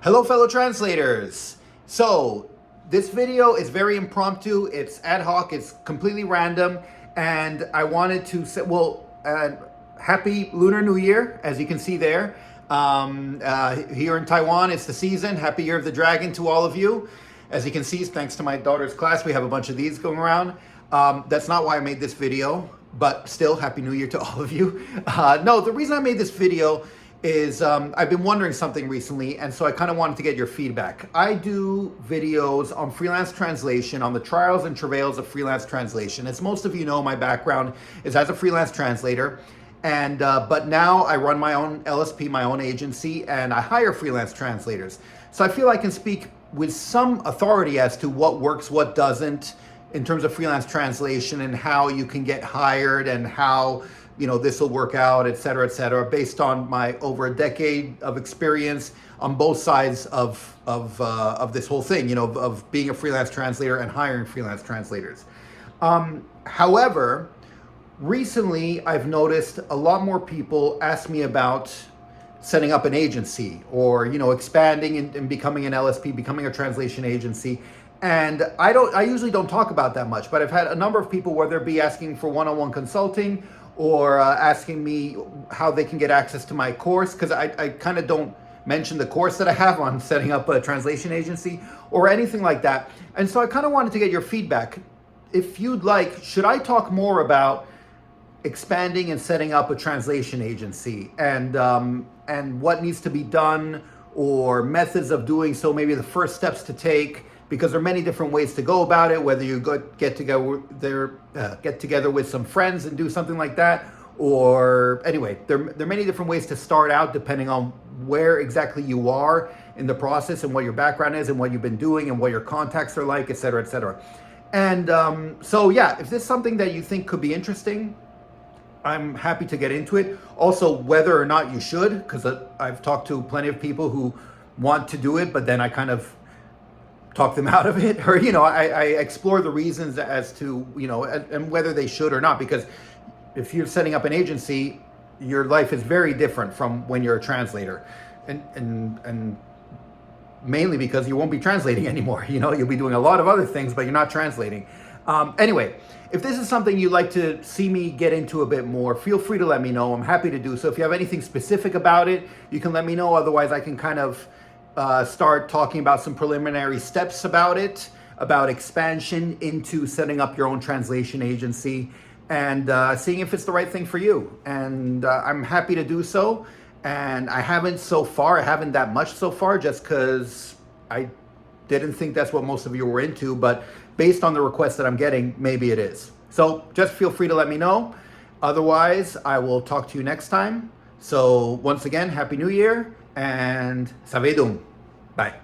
Hello, fellow translators. So this video is very impromptu. It's ad hoc. It's completely random. And I wanted to say, happy Lunar New Year, as you can see there. Here in Taiwan, it's the season. Happy Year of the Dragon to all of you. As you can see, thanks to my daughter's class, we have a bunch of these going around. That's not why I made this video, but still, Happy New Year to all of you. No, the reason I made this video is I've been wondering something recently, and so I kind of wanted to get your feedback. I do videos on freelance translation, on the trials and travails of freelance translation. As most of you know, my background is as a freelance translator, and but now I run my own LSP, my own agency, and I hire freelance translators. So I feel I can speak with some authority as to what works, what doesn't, in terms of freelance translation and how you can get hired and how this will work out, et cetera, based on my over a decade of experience on both sides of this whole thing, of being a freelance translator and hiring freelance translators. However, recently I've noticed a lot more people ask me about setting up an agency or, expanding and becoming an LSP, becoming a translation agency. And I usually don't talk about that much, but I've had a number of people, whether it be asking for one-on-one consulting or asking me how they can get access to my course, because I kind of don't mention the course that I have on setting up a translation agency or anything like that. And so I kind of wanted to get your feedback. If you'd like, should I talk more about expanding and setting up a translation agency and what needs to be done or methods of doing so, maybe the first steps to take? Because there are many different ways to go about it, whether you get together with some friends and do something like that, or anyway, there are many different ways to start out depending on where exactly you are in the process and what your background is and what you've been doing and what your contacts are like, et cetera, et cetera. And so yeah, if this is something that you think could be interesting, I'm happy to get into it. Also, whether or not you should, because I've talked to plenty of people who want to do it, but then I kind of talk them out of it, or I explore the reasons as to and whether they should or not, because if you're setting up an agency, your life is very different from when you're a translator, and mainly because you won't be translating anymore. You'll be doing a lot of other things, but you're not translating. Anyway, if this is something you'd like to see me get into a bit more, feel free to let me know. I'm happy to do so. If you have anything specific about it, you can let me know. Otherwise, I can kind of start talking about some preliminary steps about it, about expansion into setting up your own translation agency and seeing if it's the right thing for you. And I'm happy to do so. And I haven't that much so far, just because I didn't think that's what most of you were into, but based on the requests that I'm getting, maybe it is. So just feel free to let me know. Otherwise, I will talk to you next time. So once again, Happy New Year and Savedum. Bye.